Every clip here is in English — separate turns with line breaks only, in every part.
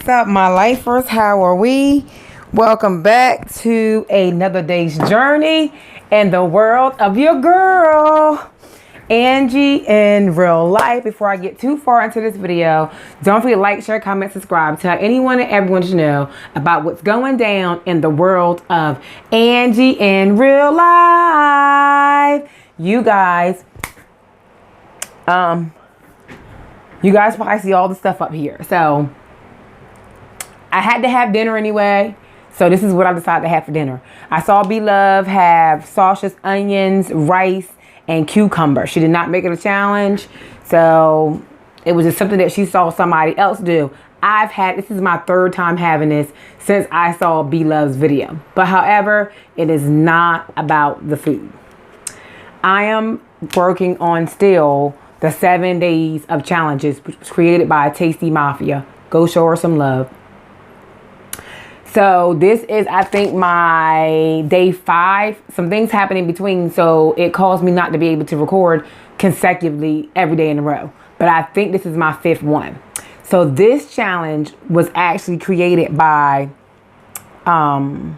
What's up, my lifers? How are we? Welcome back to another day's journey in the world of your girl, Angie, in real life. Before I get too far into this video, don't forget to like, share, comment, subscribe. Tell anyone and everyone to know about what's going down in the world of Angie in real life. You guys probably see all the stuff up here. So I had to have dinner anyway. So this is what I decided to have for dinner. I saw Beloved have sausage, onions, rice, and cucumber. She did not make it a challenge. So it was just something that she saw somebody else do. This is my third time having this since I saw Beloved's video. But however, it is not about the food. I am working on still the 7 days of challenges created by Tasty Mafia. Go show her some love. So this is, I think, my day 5. Some things happen in between, so it caused me not to be able to record consecutively every day in a row. But I think this is my 5th one. So this challenge was actually created by my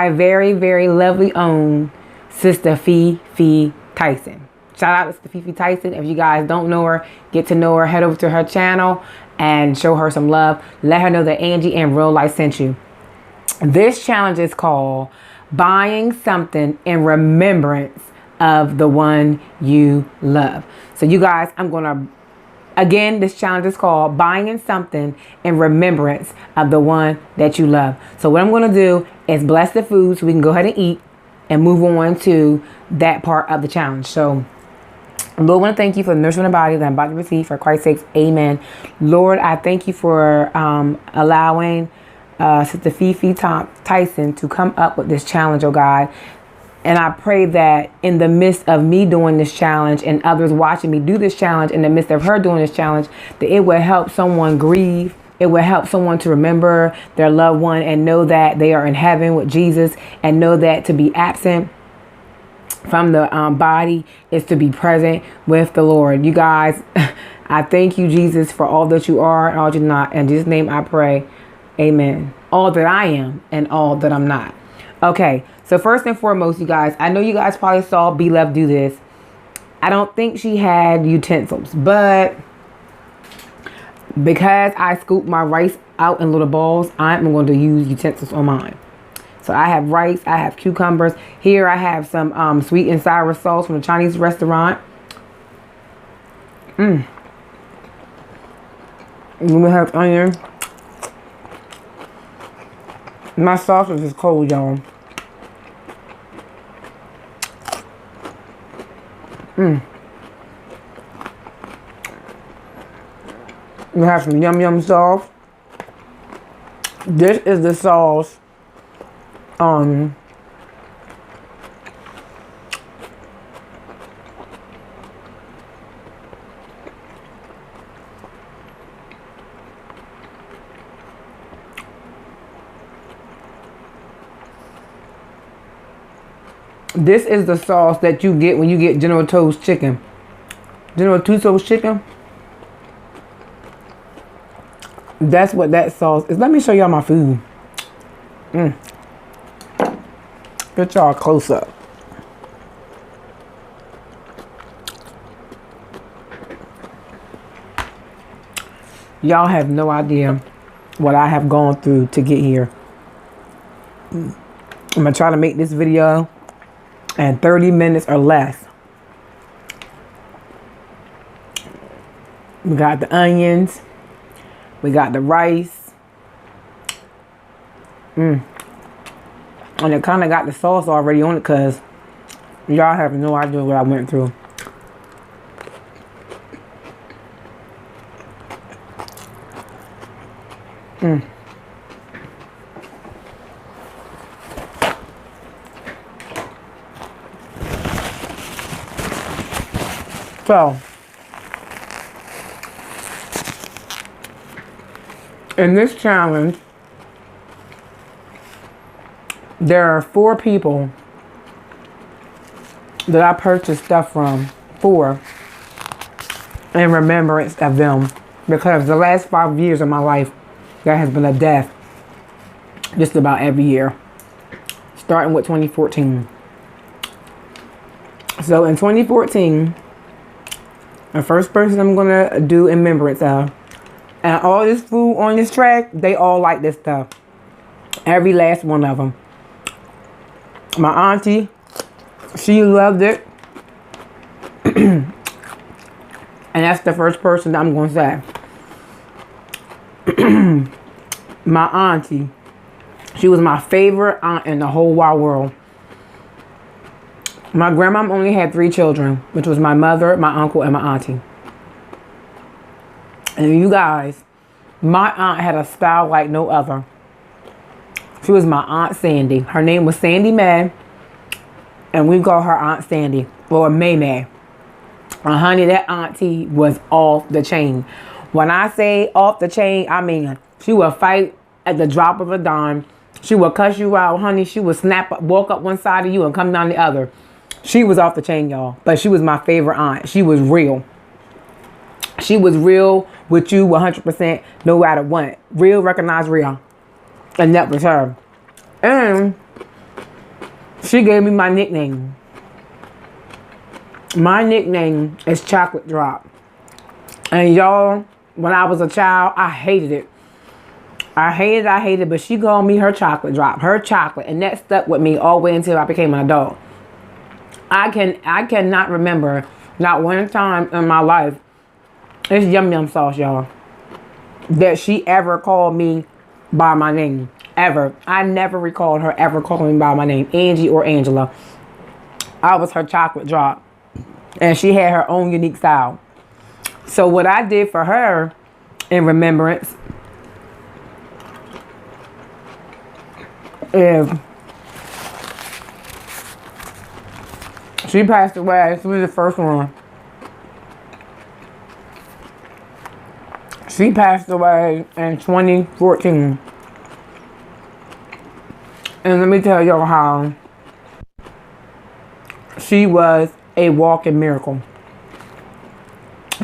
very, very lovely own Sister Fefetyson. Shout out to Sister Fefetyson. If you guys don't know her, get to know her, head over to her channel and show her some love. Let her know that Angie in real life sent you. This challenge is called buying something in remembrance of the one you love. So you guys, again, this challenge is called buying something in remembrance of the one that you love. So what I'm going to do is bless the food so we can go ahead and eat and move on to that part of the challenge. So Lord, I want to thank you for the nourishment of the body that I'm about to receive. For Christ's sake, amen. Lord, I thank you for allowing Sister Fefetyson to come up with this challenge, oh God. And I pray that in the midst of me doing this challenge and others watching me do this challenge, in the midst of her doing this challenge, that it will help someone grieve. It will help someone to remember their loved one and know that they are in heaven with Jesus, and know that to be absent from the body is to be present with the Lord. You guys, I thank you, Jesus, for all that you are and all you're not. In Jesus' name I pray, amen. All that I am and all that I'm not. Okay, so first and foremost, you guys, I know you guys probably saw Beloved do this. I don't think she had utensils, but because I scooped my rice out in little balls, I'm going to use utensils on mine. So I have rice, I have cucumbers. Here I have some sweet and sour sauce from a Chinese restaurant. We have onion. My sausage is cold, y'all. We have some yum yum sauce. This is the sauce. This is the sauce that you get when you get General Tso's chicken. General Tso's chicken. That's what that sauce is. Let me show y'all my food. Get y'all close up. Y'all have no idea what I have gone through to get here. I'm going to try to make this video in 30 minutes or less. We got the onions. We got the rice. And it kind of got the sauce already on it because y'all have no idea what I went through. So, in this challenge, there are 4 people that I purchased stuff from, 4, in remembrance of them. because the last 5 years of my life, there has been a death just about every year, starting with 2014. So in 2014, the first person I'm going to do remembrance of, and all this food on this track, they all like this stuff. Every last one of them. My auntie, she loved it. And that's the first person that I'm going to say. My auntie, she was my favorite aunt in the whole wide world. My grandma only had 3 children, which was my mother, my uncle, and my auntie. And you guys, my aunt had a style like no other. She was my Aunt Sandy. Her name was Sandy Mae, and we call her Aunt Sandy, or May May. And honey, that auntie was off the chain. When I say off the chain, I mean she would fight at the drop of a dime. She would cuss you out, honey. She would walk up one side of you and come down the other. She was off the chain, y'all. But she was my favorite aunt. She was real. She was real with you 100%, no matter what. Real, recognize real. And that was her. And she gave me my nickname. My nickname is Chocolate Drop. And y'all, when I was a child, I hated it. I hated it, but she called me her Chocolate Drop, her chocolate. And that stuck with me all the way until I became an adult. I cannot remember not one time in my life, it's Yum Yum Sauce, y'all, that she ever called me by my name. Ever. I never recalled her ever calling me by my name, Angie or Angela. I was her Chocolate Drop. And she had her own unique style. So what I did for her in remembrance is she passed away. She was the first one. She passed away in 2014. And let me tell y'all how she was a walking miracle.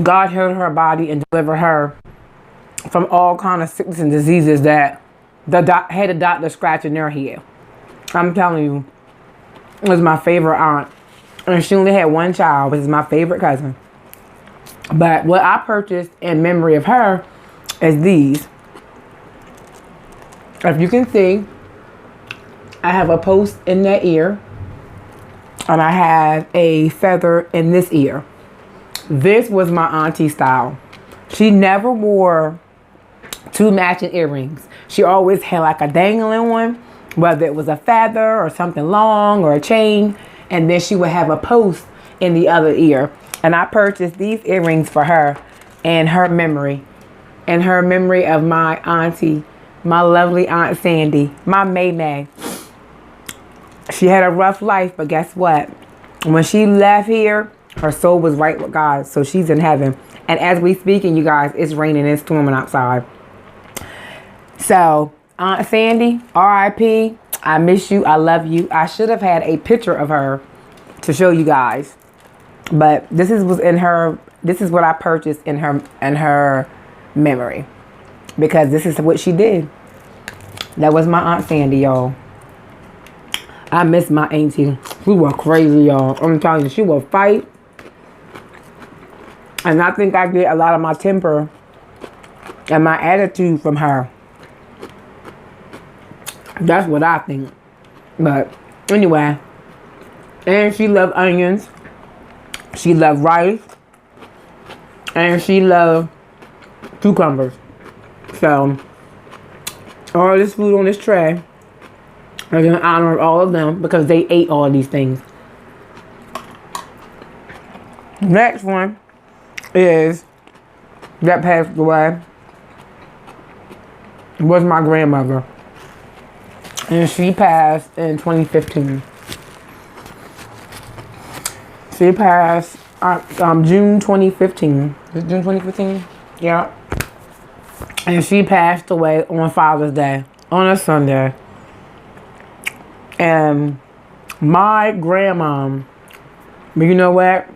God healed her body and delivered her from all kind of sickness and diseases that had the doctor scratching their head. I'm telling you, it was my favorite aunt. And she only had one child, which is my favorite cousin. But what I purchased in memory of her is these. If you can see, I have a post in that ear. And I have a feather in this ear. This was my auntie style. She never wore 2 matching earrings. She always had like a dangling one, whether it was a feather or something long or a chain. And then she would have a post in the other ear. And I purchased these earrings for her in her memory. In her memory of my auntie, my lovely Aunt Sandy, my May May. She had a rough life, but guess what? When she left here, her soul was right with God. So she's in heaven. And as we speaking, you guys, it's raining and storming outside. So, Aunt Sandy, R.I.P. I miss you. I love you. I should have had a picture of her to show you guys. But this is what I purchased in her memory. Because this is what she did. That was my Aunt Sandy, y'all. I miss my auntie. She was crazy, y'all. I'm telling you, she would fight. And I think I get a lot of my temper and my attitude from her. That's what I think. But anyway. And she loved onions. She loved rice. And she loved cucumbers. So, all this food on this tray, I'm going to honor all of them because they ate all of these things. Next one is, that passed away, was my grandmother. And she passed in 2015. She passed June 2015. Is it June 2015? Yeah. And she passed away on Father's Day, on a Sunday. And my grandmom, you know what?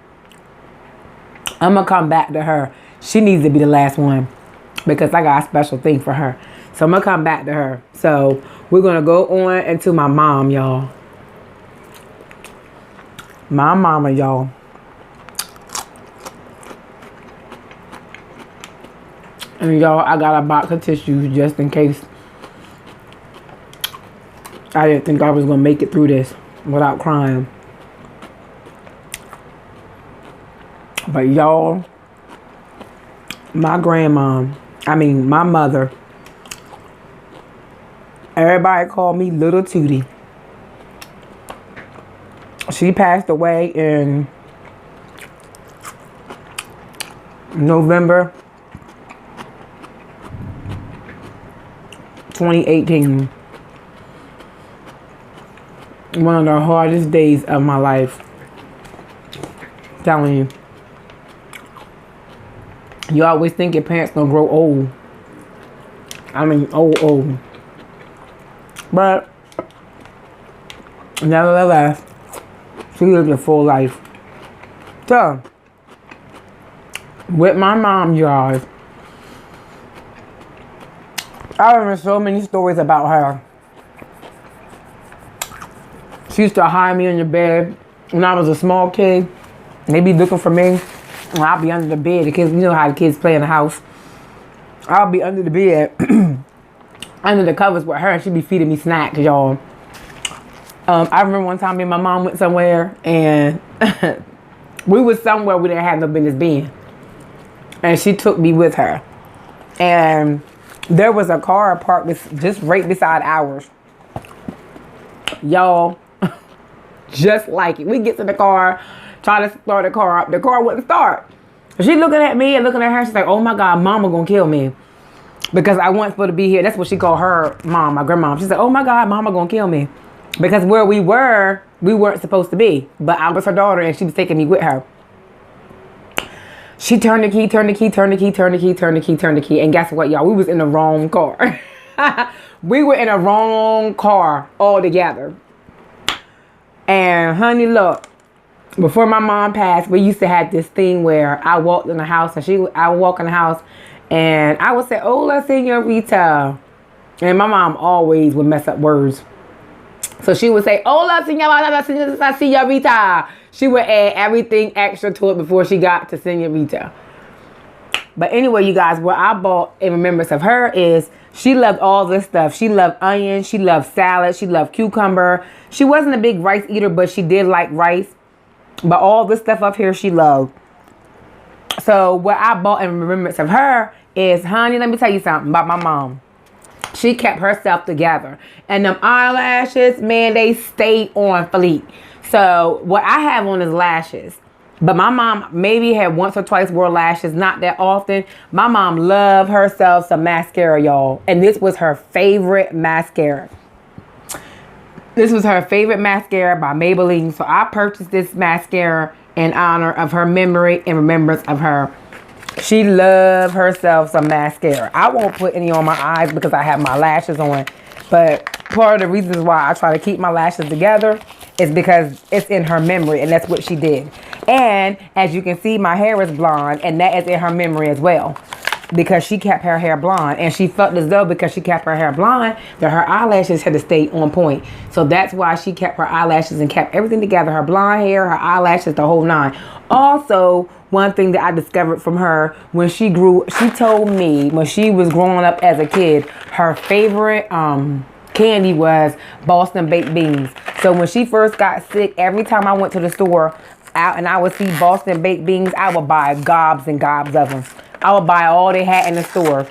I'm going to come back to her. She needs to be the last one. because I got a special thing for her. So I'm going to come back to her. So we're going to go on into my mom, y'all. My mama, y'all. And y'all, I got a box of tissues just in case I didn't think I was going to make it through this without crying. But y'all, my my mother, everybody called me Little Tootie. She passed away in November 2018. One of the hardest days of my life. I'm telling you. You always think your parents gonna grow old. I mean, old. But nevertheless, she lived a full life. So, with my mom, y'all, I remember so many stories about her. She used to hide me in the bed when I was a small kid. They be looking for me. And I'll be under the bed. The kids, you know how the kids play in the house. I'll be under the bed, under the covers with her, and she'd be feeding me snacks, y'all. I remember one time me and my mom went somewhere, and we was somewhere we didn't have no business being. And she took me with her. And there was a car parked just right beside ours. Y'all, just like it. We get to the car, try to start the car up. The car wouldn't start. She looking at me and looking at her. She's like, oh my God, mama gonna kill me. Because I wasn't supposed to be here. That's what she called her mom, my grandma. She said, oh my God, mama gonna kill me. Because where we weren't supposed to be. But I was her daughter and she was taking me with her. She turned the key, turned the key, turned the key, turned the key, turned the key, turned the key. And guess what, y'all? We was in the wrong car. We were in a wrong car altogether. And honey, look, before my mom passed, we used to have this thing where I walked in the house and I would walk in the house and I would say, hola, señorita. And my mom always would mess up words. So she would say, hola, señorita. She would add everything extra to it before she got to señorita. But anyway, you guys, what I bought in remembrance of her is she loved all this stuff. She loved onions. She loved salad. She loved cucumber. She wasn't a big rice eater, but she did like rice. But all this stuff up here she loved. So what I bought in remembrance of her is, honey, let me tell you something about my mom. She kept herself together. And them eyelashes, man, they stayed on fleek. So what I have on is lashes. But my mom maybe had once or twice wore lashes, not that often. My mom loved herself some mascara, y'all. And this was her favorite mascara. This was her favorite mascara by Maybelline. So I purchased this mascara in honor of her memory and remembrance of her. She loved herself some mascara. I won't put any on my eyes because I have my lashes on. But part of the reasons why I try to keep my lashes together is because it's in her memory, and that's what she did. And as you can see, my hair is blonde, and that is in her memory as well, because she kept her hair blonde, and she felt as though because she kept her hair blonde that her eyelashes had to stay on point. So that's why she kept her eyelashes and kept everything together, her blonde hair, her eyelashes, the whole nine. Also, one thing that I discovered from her when she grew, she told me when she was growing up as a kid, her favorite candy was Boston baked beans. So when she first got sick, every time I went to the store out and I would see Boston baked beans, I would buy gobs and gobs of them. I would buy all they had in the store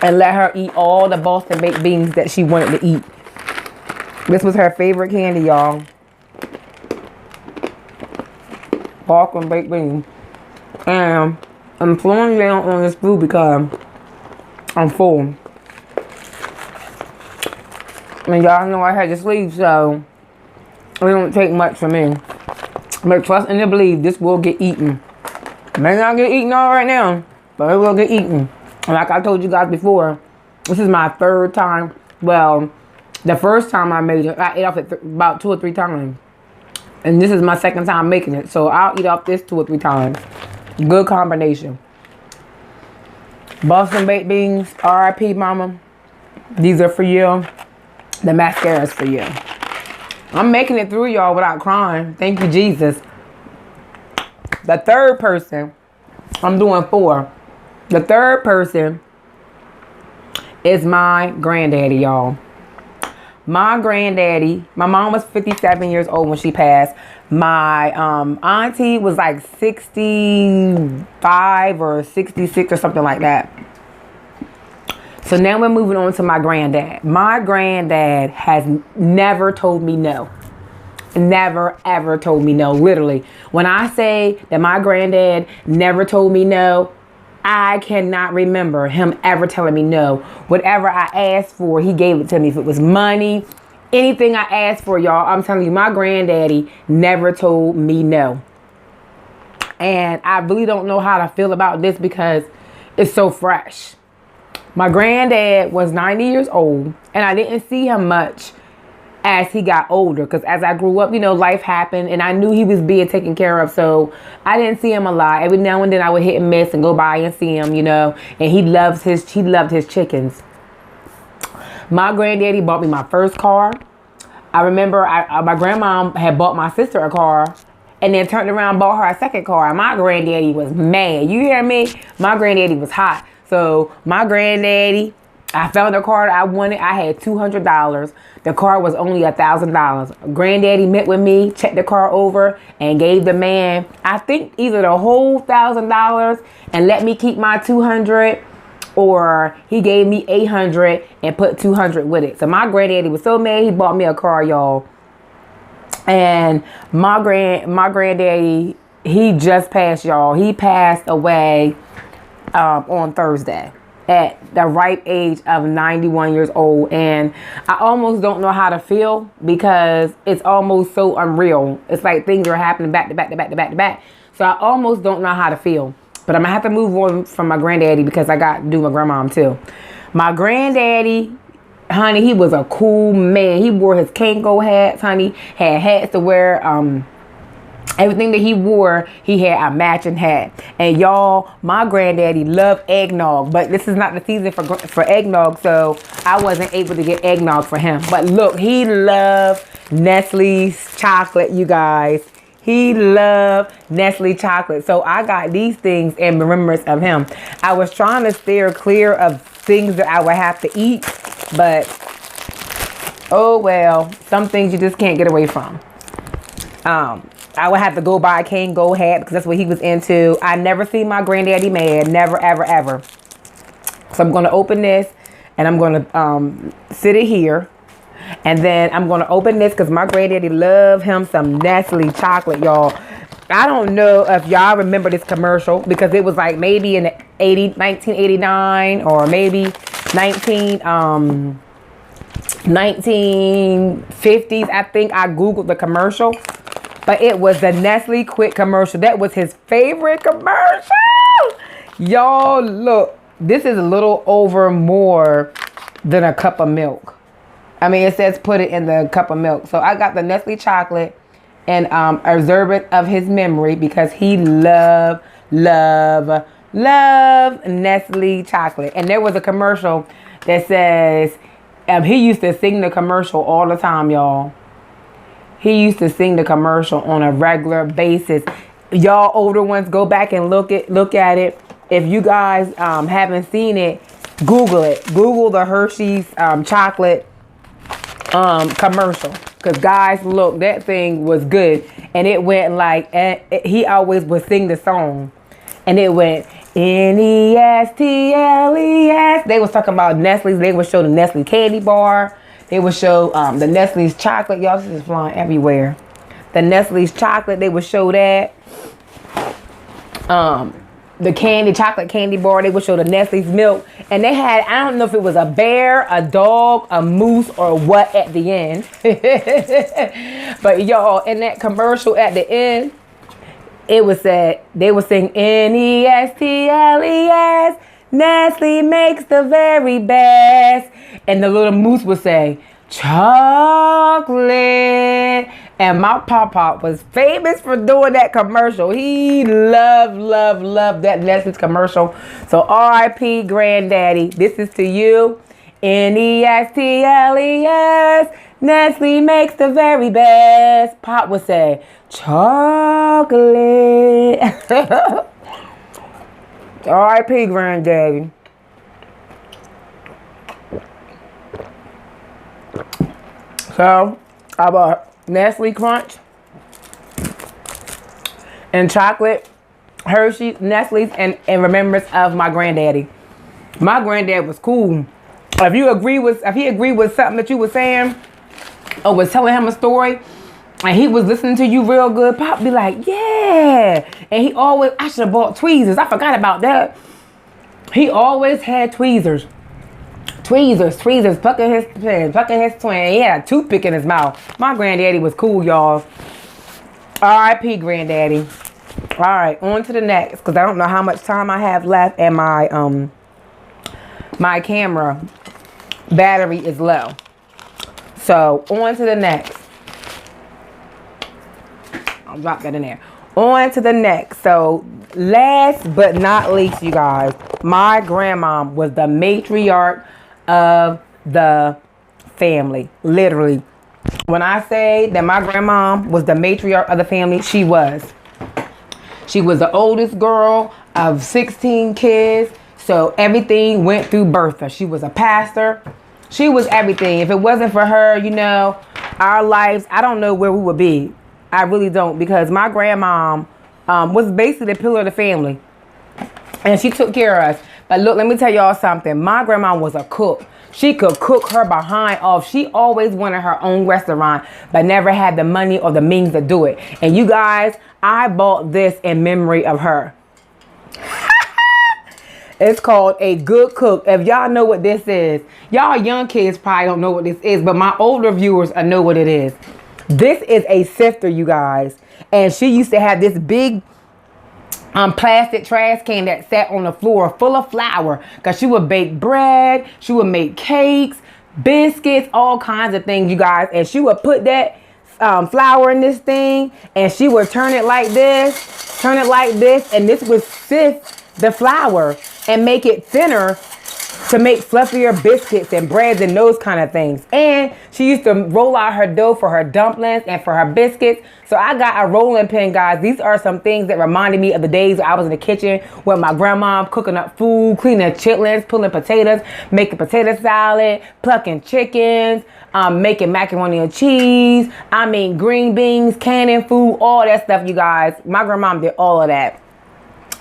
and let her eat all the Boston baked beans that she wanted to eat. This was her favorite candy, y'all. Boston baked beans. And I'm slowing down on this food because I'm full. And y'all know I had to sleep, so it don't take much for me. But trust and believe this will get eaten. It may not get eaten all right now, but it will get eaten. And like I told you guys before, this is my third time. Well, the first time I made it, I ate off it about 2 or 3 times. And this is my second time making it. So I'll eat off this 2 or 3 times. Good combination. Boston baked beans, R.I.P. mama. These are for you. The mascara is for you. I'm making it through, y'all, without crying. Thank you, Jesus. The third person, I'm doing 4. The third person is my granddaddy, y'all. My granddaddy, my mom was 57 years old when she passed. My auntie was like 65 or 66 or something like that. So now we're moving on to my granddad. My granddad has never told me no. Never, ever told me no, literally. When I say that my granddad never told me no, I cannot remember him ever telling me no. Whatever I asked for, he gave it to me. If it was money, anything I asked for, y'all, I'm telling you, my granddaddy never told me no. And I really don't know how to feel about this because it's so fresh. My granddad was 90 years old, and I didn't see him much as he got older, because as I grew up, you know, life happened, and I knew he was being taken care of, so I didn't see him a lot. Every now and then I would hit and miss and go by and see him, you know, and he loved his chickens. My granddaddy bought me my first car. I remember my grandma had bought my sister a car, and then turned around and bought her a second car. My granddaddy was mad. You hear me? My granddaddy was hot. So my granddaddy, I found the car I wanted. I had $200. The car was only $1,000. Granddaddy met with me, checked the car over, and gave the man, I think, either the whole $1,000 and let me keep my $200, or he gave me $800 and put $200 with it. So my granddaddy was so mad, he bought me a car, y'all. And my granddaddy, he just passed, y'all. He passed away on Thursday at the ripe age of 91 years old. And I almost don't know how to feel because it's almost so unreal. It's like things are happening back to back to back to back to back. So I almost don't know how to feel. But I'm going to have to move on from my granddaddy because I got to do my grandmom too. My granddaddy, honey, he was a cool man. He wore his Chllng hats, honey. Had hats to wear. Everything that he wore, he had a matching hat. And y'all, my granddaddy loved eggnog, but this is not the season for eggnog, so I wasn't able to get eggnog for him. But look, he loved Nestle's chocolate, you guys. He loved Nestle chocolate. So I got these things in remembrance of him. I was trying to steer clear of things that I would have to eat, but oh well, some things you just can't get away from. I would have to go buy a Chllng hat because that's what he was into. I never seen my granddaddy mad. Never, ever, ever. So I'm going to open this and I'm going to sit it here. And then I'm going to open this because my granddaddy loved him some Nestle chocolate, y'all. I don't know if y'all remember this commercial because it was like maybe in the 1989 or maybe 1950s. I think I Googled the commercial. But it was the Nestle Quick commercial. That was his favorite commercial. Y'all, look. This is a little over more than a cup of milk. I mean, it says put it in the cup of milk. So I got the Nestle chocolate and observant of his memory because he loved Nestle chocolate. And there was a commercial that says, he used to sing the commercial all the time, y'all. He used to sing the commercial on a regular basis. Y'all older ones, go back and look at it. If you guys haven't seen it, Google it. Google the Hershey's chocolate commercial. Because guys, look, that thing was good. And it went like, he always would sing the song. And it went, Nestles. They was talking about Nestle's. They would show the Nestle candy bar. They would show the Nestle's chocolate. Y'all, this is flying everywhere. The Nestle's chocolate, they would show that. The chocolate candy bar, they would show the Nestle's milk. And they had, I don't know if it was a bear, a dog, a moose, or what at the end. But y'all, in that commercial at the end, it was said, they would sing Nestles. Nestle makes the very best. And the little moose would say, chocolate. And my papa was famous for doing that commercial. He loved that Nestle's commercial. So R.I.P. Granddaddy. This is to you. Nestles. Nestle makes the very best. Pop would say, chocolate. R.I.P. Granddaddy. So, I bought Nestle Crunch and chocolate, Hershey, Nestle's, and in remembrance of my granddaddy. My granddad was cool. If he agreed with something that you were saying, or was telling him a story, and he was listening to you real good, Pop be like, yeah. And he always, I should have bought tweezers. I forgot about that. He always had tweezers, plucking his pen, plucking his twin. He had a toothpick in his mouth. My granddaddy was cool, y'all. R.I.P. Granddaddy. All right, on to the next, because I don't know how much time I have left, and my my camera battery is low. So on to the next. I'll drop that in there. On to the next. So last but not least, you guys, my grandma was the matriarch of the family. Literally. When I say that my grandma was the matriarch of the family, she was. She was the oldest girl of 16 kids. So everything went through Bertha. She was a pastor. She was everything. If it wasn't for her, you know, our lives, I don't know where we would be. I really don't, because my grandma was basically the pillar of the family. And she took care of us. But look, let me tell y'all something. My grandma was a cook. She could cook her behind off. She always wanted her own restaurant, but never had the money or the means to do it. And you guys, I bought this in memory of her. It's called A Good Cook. If y'all know what this is, y'all young kids probably don't know what this is, but my older viewers know what it is. This is a sifter, you guys. And she used to have this big plastic trash can that sat on the floor full of flour, because she would bake bread, she would make cakes, biscuits, all kinds of things, you guys. And she would put that flour in this thing, and she would turn it like this, and this would sift the flour and make it thinner to make fluffier biscuits and breads and those kind of things. And she used to roll out her dough for her dumplings and for her biscuits. So I got a rolling pin, guys. These are some things that reminded me of the days I was in the kitchen with my grandma, cooking up food, cleaning chitlins, pulling potatoes, making potato salad, plucking chickens, making macaroni and cheese. I mean, green beans, canning food, all that stuff, you guys. My grandma did all of that.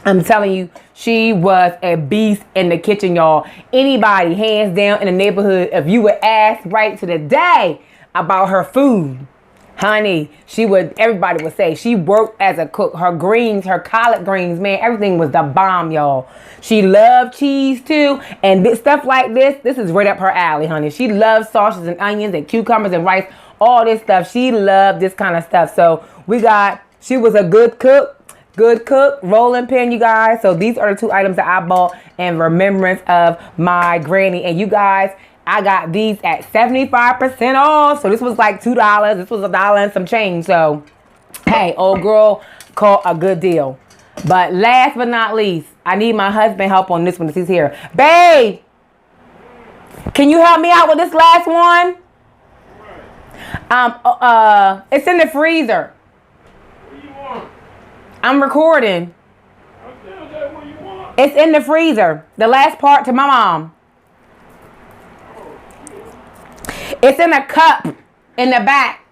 I'm telling you, she was a beast in the kitchen, y'all. Anybody, hands down, in the neighborhood, if you would ask right to the day about her food, honey, everybody would say she worked as a cook. Her greens, her collard greens, man, everything was the bomb, y'all. She loved cheese too. And stuff like this is right up her alley, honey. She loves sausages and onions and cucumbers and rice, all this stuff. She loved this kind of stuff. So she was a good cook. Good cook, rolling pin, you guys. So these are the two items that I bought in remembrance of my granny. And you guys, I got these at 75% off. So this was like $2. This was $1 and some change. So, hey, old girl caught a good deal. But last but not least, I need my husband help on this one since he's here. Babe, can you help me out with this last one? It's in the freezer. I'm recording. It's in the freezer. The last part to my mom. It's in a cup in the back.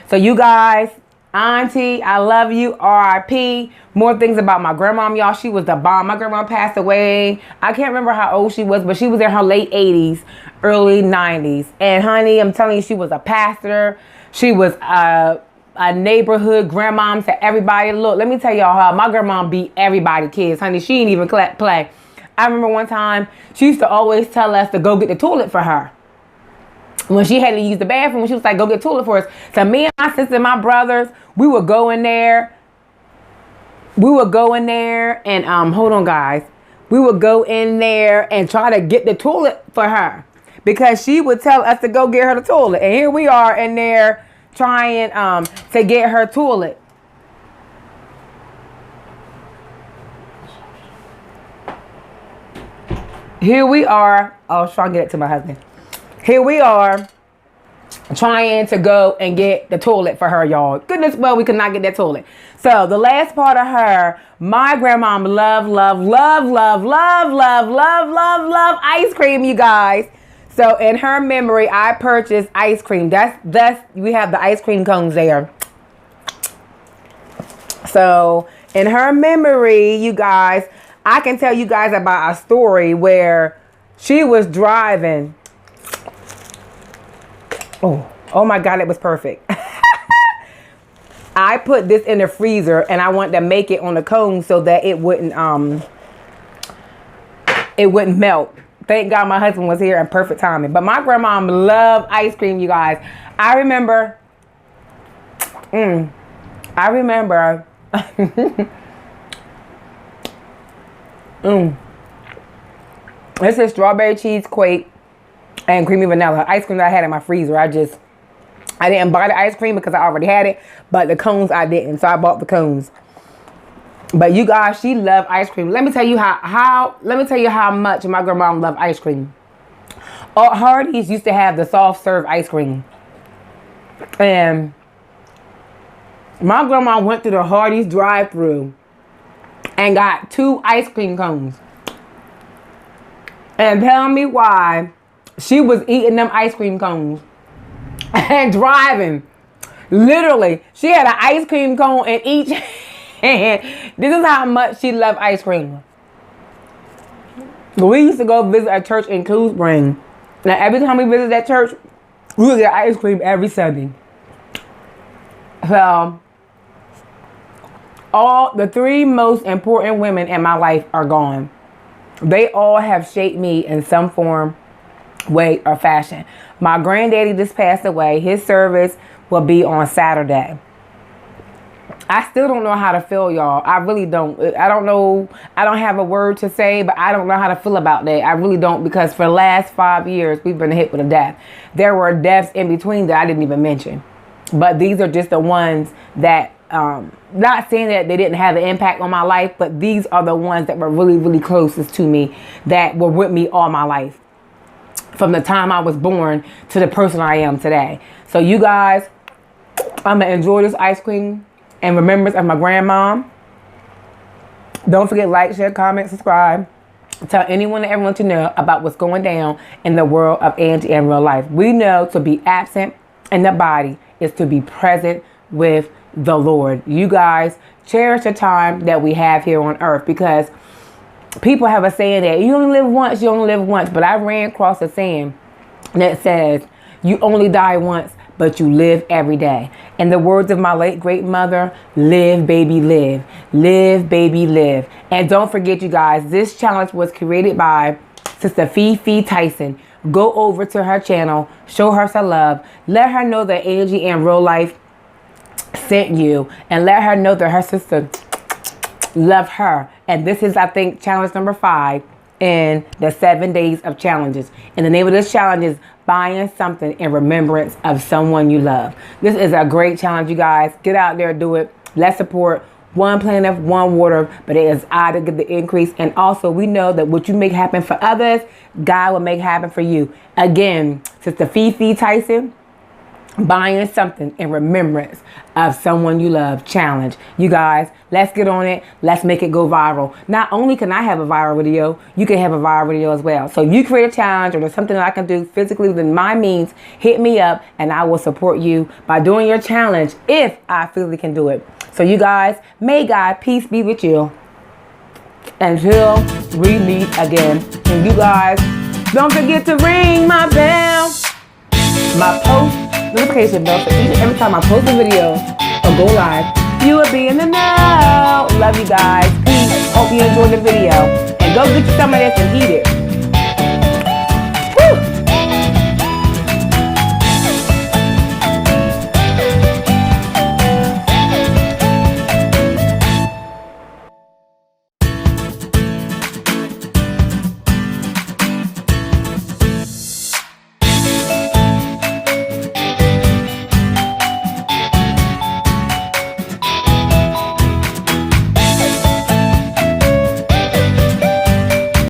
So you guys, Auntie, I love you. R.I.P. More things about my grandma, y'all. She was the bomb. My grandma passed away. I can't remember how old she was, but she was in her late 80s, early 90s. And honey, I'm telling you, she was a pastor. She was a neighborhood grandma to everybody. Look, let me tell y'all how my grandma beat everybody kids, honey. She didn't even play. I remember one time she used to always tell us to go get the toilet for her. When she had to use the bathroom, she was like, go get the toilet for us. So me and my sister and my brothers, we would go in there. And hold on, guys. We would go in there and try to get the toilet for her, because she would tell us to go get her the toilet. And here we are in there trying to get her toilet. Here we are. I was trying to get it to my husband. Here we are trying to go and get the toilet for her, y'all. Goodness, well, we could not get that toilet. So the last part of her, my grandmom love ice cream, you guys. So in her memory, I purchased ice cream. That's we have the ice cream cones there. So in her memory, you guys, I can tell you guys about a story where she was driving. Oh my God, it was perfect. I put this in the freezer and I wanted to make it on the cone so that it wouldn't melt. Thank God my husband was here in perfect timing. But my grandma loved ice cream, you guys. I remember. This is strawberry cheese quake and creamy vanilla ice cream that I had in my freezer. I didn't buy the ice cream because I already had it, but the cones I didn't, so I bought the cones. But you guys, she loved ice cream. Let me tell you how much my grandma loved ice cream. Hardee's used to have the soft serve ice cream, and my grandma went to the Hardee's drive-thru and got 2 ice cream cones. And tell me why she was eating them ice cream cones and driving. Literally, she had an ice cream cone in each hand. This is how much she loved ice cream. We used to go visit a church in Cool Spring. Now, every time we visit that church, we would get ice cream every Sunday. So, all the 3 most important women in my life are gone. They all have shaped me in some form, way, or fashion. My granddaddy just passed away. His service will be on Saturday. I still don't know how to feel, y'all. I really don't. I don't know. I don't have a word to say, but I don't know how to feel about that. I really don't, because for the last 5 years, we've been hit with a death. There were deaths in between that I didn't even mention. But these are just the ones that, not saying that they didn't have an impact on my life, but these are the ones that were really, really closest to me, that were with me all my life, from the time I was born to the person I am today. So you guys, I'm going to enjoy this ice cream in remembrance of my grandmom. Don't forget, like, share, comment, subscribe. Tell anyone and everyone to know about what's going down in the world of Angie in real life. We know to be absent in the body is to be present with the Lord. You guys, cherish the time that we have here on earth, because people have a saying that you only live once, you only live once. But I ran across a saying that says you only die once, but you live every day. In the words of my late great mother, live, baby, live. Live, baby, live. And don't forget, you guys, this challenge was created by Sister Fefetyson. Go over to her channel, show her some love. Let her know that Angie in real life sent you, and let her know that her sister loved her. And this is, I think, challenge number 5 in the 7 days of challenges. And the name of this challenge is buying something in remembrance of someone you love. This is a great challenge, you guys. Get out there, do it. Let's support one planet, one water, but it is I to get the increase. And also, we know that what you make happen for others, God will make happen for you. Again, Sister Fefetyson, buying something in remembrance of someone you love challenge. You guys, let's get on it. Let's make it go viral. Not only can I have a viral video, you can have a viral video as well. So if you create a challenge, or there's something that I can do physically within my means, hit me up and I will support you by doing your challenge if I physically can do it. So you guys, may God peace be with you until we meet again. And you guys, don't forget to ring my bell, my post notification bell, so each and every time I post a video or go live, you will be in the know. Love you guys. Peace. Hope you enjoyed the video. And go get you some of this and eat it.